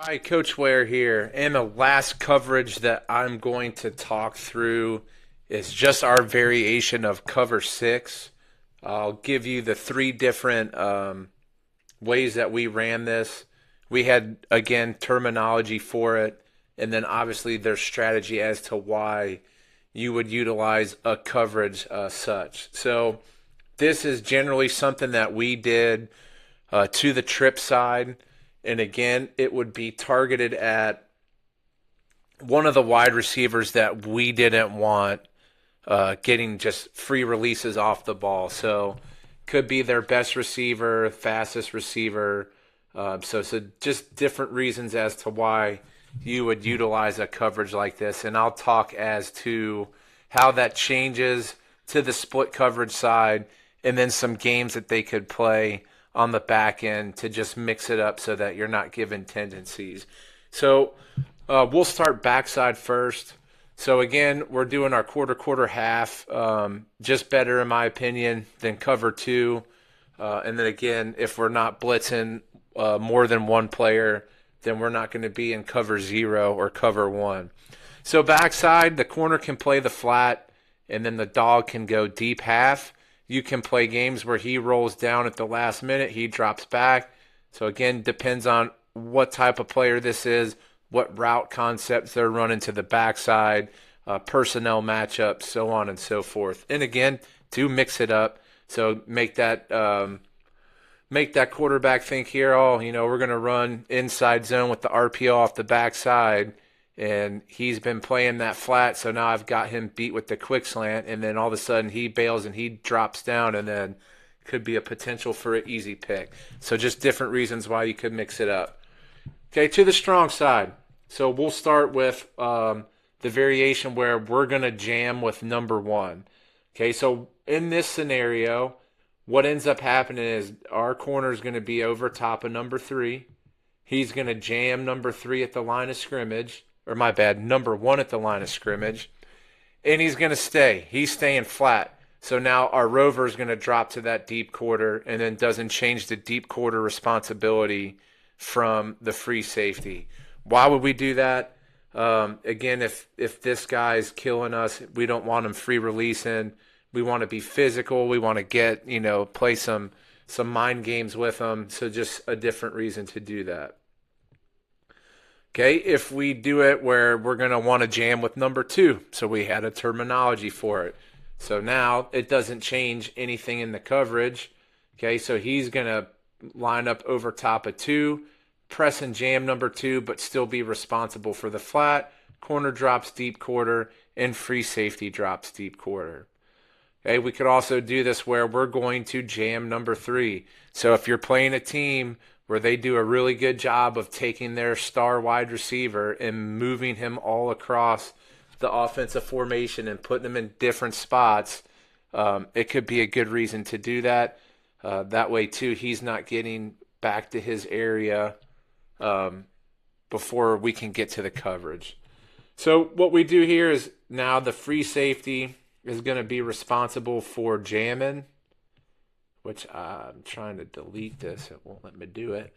Hi, Coach Ware here. And the last coverage that I'm going to talk through is just our variation of cover six. I'll give you the three different ways that we ran this. We had, again, terminology for it, and then obviously there's strategy as to why you would utilize a coverage such. So, this is generally something that we did to the trip side. And again, it would be targeted at one of the wide receivers that we didn't want getting just free releases off the ball. So could be their best receiver, fastest receiver. So just different reasons as to why you would utilize a coverage like this. And I'll talk as to how that changes to the split coverage side and then some games that they could play on the back end to just mix it up so that you're not given tendencies. So we'll start backside first. So again, we're doing our quarter half, just better in my opinion than cover two. And then again, if we're not blitzing more than one player, then we're not going to be in cover zero or cover one. So backside, the corner can play the flat, and then the dog can go deep half. You can play games where he rolls down at the last minute, he drops back. So again, depends on what type of player this is, what route concepts they're running to the backside, personnel matchups, so on and so forth. And again, to mix it up, so make that quarterback think here, oh, we're going to run inside zone with the RPO off the backside, and he's been playing that flat, so now I've got him beat with the quick slant, and then all of a sudden he bails and he drops down, and then could be a potential for an easy pick. So just different reasons why you could mix it up. Okay, to the strong side. So we'll start with the variation where we're going to jam with number one. Okay, so in this scenario, what ends up happening is our corner is going to be over top of number three. He's going to jam number three at the line of scrimmage, or my bad, number one at the line of scrimmage, and he's going to stay. He's staying flat. So now our rover is going to drop to that deep quarter and then doesn't change the deep quarter responsibility from the free safety. Why would we do that? Again, if this guy's killing us, we don't want him free releasing. We want to be physical. We want to get, play some mind games with him. So just a different reason to do that. Okay, if we do it where we're going to want to jam with number two, so we had a terminology for it. So now it doesn't change anything in the coverage. Okay, so he's going to line up over top of two, press and jam number two, but still be responsible for the flat. Corner drops deep quarter, and free safety drops deep quarter. Okay, we could also do this where we're going to jam number three. So if you're playing a team where they do a really good job of taking their star wide receiver and moving him all across the offensive formation and putting him in different spots, it could be a good reason to do that. That way, too, he's not getting back to his area before we can get to the coverage. So what we do here is now the free safety is going to be responsible for jamming, which I'm trying to delete this. It won't let me do it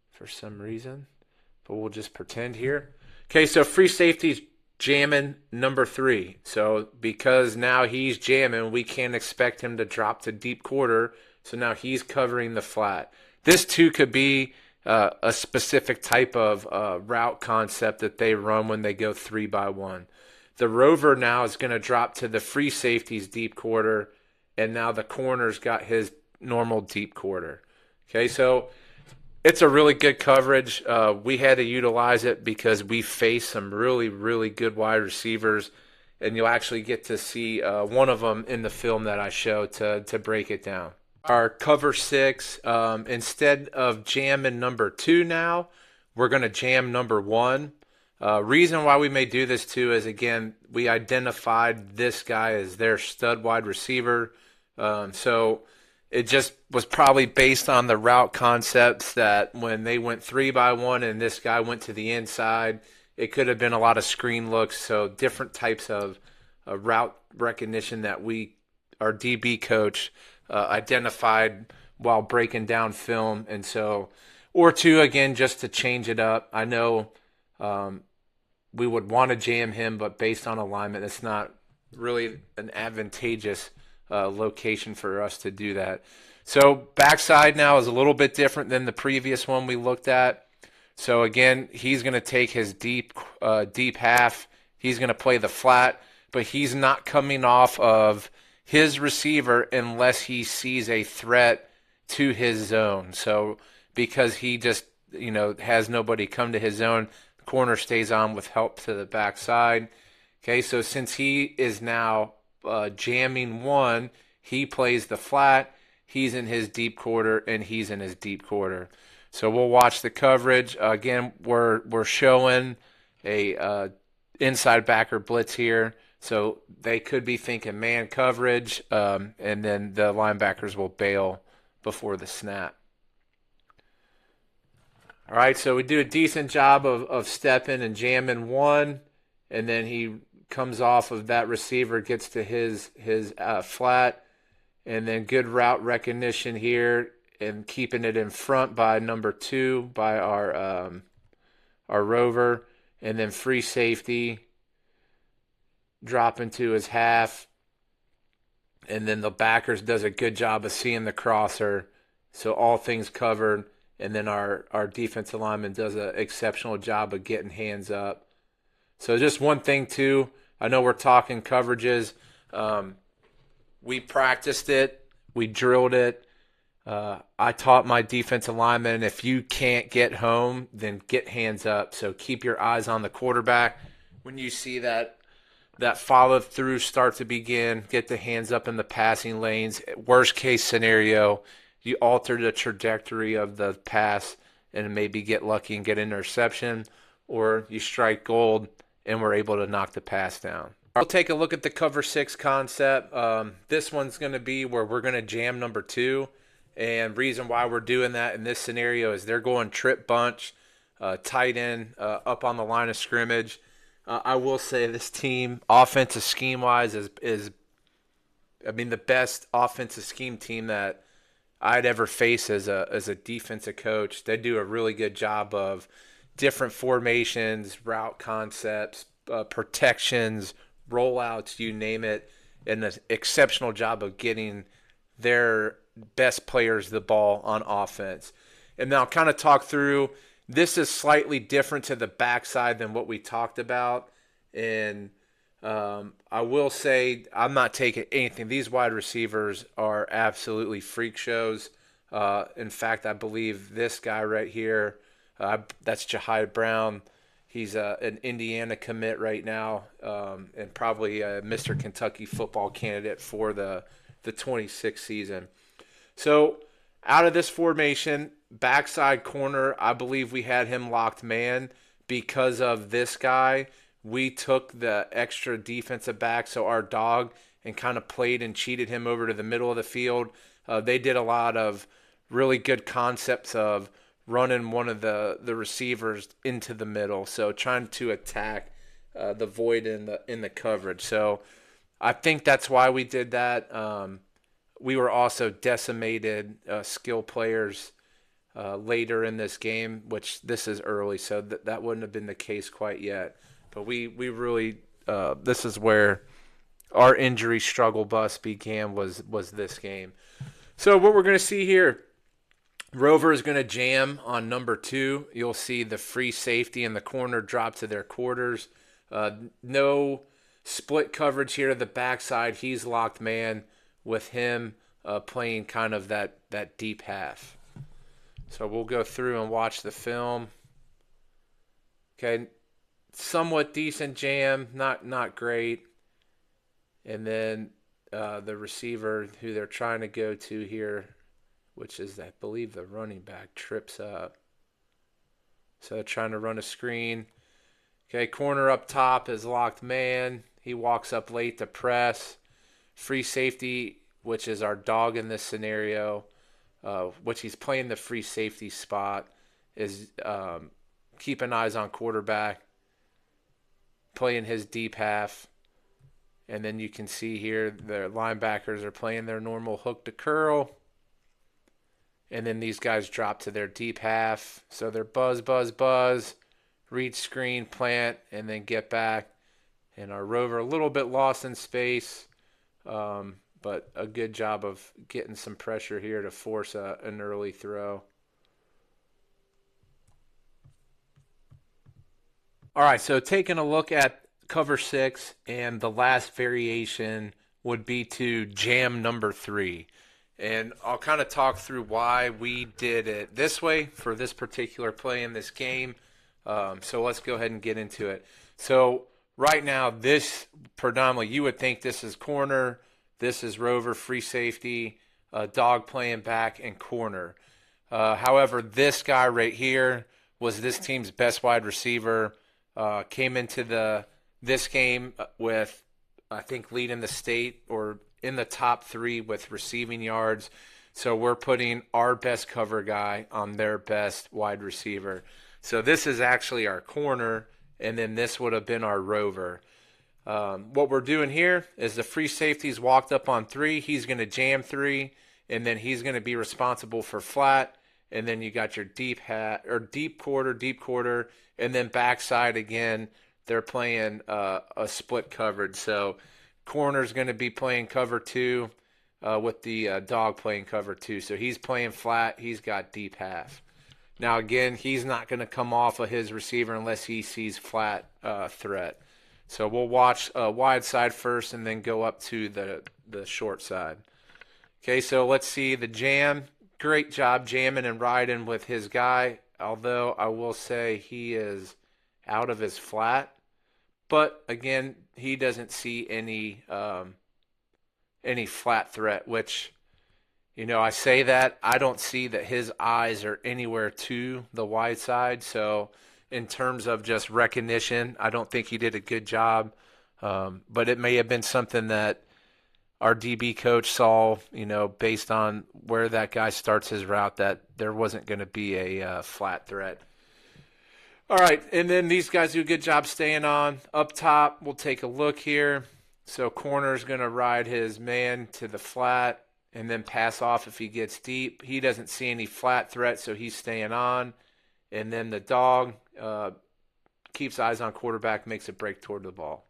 for some reason, but we'll just pretend here. Okay, so free safety's jamming number three. So because now he's jamming, we can't expect him to drop to deep quarter, so now he's covering the flat. This too could be a specific type of route concept that they run when they go 3-by-1. The rover now is going to drop to the free safety's deep quarter, and now the corner's got his normal deep quarter. Okay, so it's a really good coverage. We had to utilize it because we faced some really, really good wide receivers, and you'll actually get to see one of them in the film that I show to break it down. Our cover six, instead of jamming number two now, we're going to jam number one. Reason why we may do this too is, again, we identified this guy as their stud wide receiver. So it just was probably based on the route concepts that when they went 3-by-1 and this guy went to the inside, it could have been a lot of screen looks. So different types of route recognition that our DB coach identified while breaking down film. And so or two, again, just to change it up. I know we would want to jam him, but based on alignment, it's not really an advantageous location for us to do that. So backside now is a little bit different than the previous one we looked at. So again, he's going to take his deep half. He's going to play the flat, but he's not coming off of his receiver unless he sees a threat to his zone. So because he just has nobody come to his zone, the corner stays on with help to the backside. Okay, so since he is now jamming one, he plays the flat. He's in his deep quarter, and he's in his deep quarter. So we'll watch the coverage. Again, we're showing a inside backer blitz here. So they could be thinking man coverage, and then the linebackers will bail before the snap. All right, so we do a decent job of stepping and jamming one, and then he comes off of that receiver, gets to his flat, and then good route recognition here and keeping it in front by number 2 by our rover, and then free safety drop into his half, and then the backers does a good job of seeing the crosser, so all things covered, and then our defensive lineman does an exceptional job of getting hands up. So just one thing too, I know we're talking coverages. We practiced it, we drilled it. I taught my defensive linemen, if you can't get home, then get hands up. So keep your eyes on the quarterback. When you see that follow through start to begin, get the hands up in the passing lanes. Worst case scenario, you alter the trajectory of the pass and maybe get lucky and get an interception, or you strike gold and we're able to knock the pass down. We'll take a look at the cover 6 concept. This one's going to be where we're going to jam number 2. And reason why we're doing that in this scenario is they're going trip bunch, tight end, up on the line of scrimmage. I will say this team, offensive scheme-wise, is the best offensive scheme team that I'd ever face as a defensive coach. They do a really good job of different formations, route concepts, protections, rollouts, you name it, and an exceptional job of getting their best players the ball on offense. And now I'll kind of talk through, this is slightly different to the backside than what we talked about. And I will say I'm not taking anything. These wide receivers are absolutely freak shows. In fact, I believe this guy right here, that's Jahai Brown. He's an Indiana commit right now, and probably a Mr. Kentucky football candidate for the 26th season. So out of this formation, backside corner, I believe we had him locked man because of this guy. We took the extra defensive back, so our dog, and kind of played and cheated him over to the middle of the field. They did a lot of really good concepts of running one of the receivers into the middle, so trying to attack the void in the coverage. So I think that's why we did that. We were also decimated skill players later in this game, which this is early, so that wouldn't have been the case quite yet. But we really this is where our injury struggle bus began, was this game. So what we're going to see here, Rover is going to jam on number 2. You'll see the free safety in the corner drop to their quarters. No split coverage here to the backside. He's locked man with him playing kind of that deep half. So we'll go through and watch the film. Okay, somewhat decent jam, not great. And then the receiver who they're trying to go to here, which is, I believe, the running back, trips up. So they're trying to run a screen. Okay, corner up top is locked man. He walks up late to press. Free safety, which is our dog in this scenario, which he's playing the free safety spot, is keeping eyes on quarterback, playing his deep half. And then you can see here the linebackers are playing their normal hook to curl. And then these guys drop to their deep half. So they're buzz, buzz, buzz, read screen, plant, and then get back. And our rover a little bit lost in space, but a good job of getting some pressure here to force an early throw. All right, so taking a look at cover 6, and the last variation would be to jam number 3. And I'll kind of talk through why we did it this way for this particular play in this game. So let's go ahead and get into it. So right now, this predominantly, you would think this is corner, this is rover, free safety, dog playing back, and corner. However, this guy right here was this team's best wide receiver. Came into this game with, I think, leading the state or in the top 3 with receiving yards. So we're putting our best cover guy on their best wide receiver. So this is actually our corner, and then this would have been our rover. What we're doing here is the free safety's walked up on 3. He's going to jam 3, and then he's going to be responsible for flat. And then you got your deep quarter, and then backside again. They're playing a split coverage. So corner's going to be playing cover 2 with the dog playing cover 2. So he's playing flat. He's got deep half. Now, again, he's not going to come off of his receiver unless he sees flat threat. So we'll watch wide side first and then go up to the short side. Okay, so let's see the jam. Great job jamming and riding with his guy, although I will say he is out of his flat. But again, he doesn't see any flat threat, which, I say that. I don't see that his eyes are anywhere to the wide side. So in terms of just recognition, I don't think he did a good job. But it may have been something that our DB coach saw, based on where that guy starts his route, that there wasn't going to be a flat threat. All right, and then these guys do a good job staying on. Up top, we'll take a look here. So corner's going to ride his man to the flat and then pass off if he gets deep. He doesn't see any flat threat, so he's staying on. And then the dog keeps eyes on quarterback, makes a break toward the ball.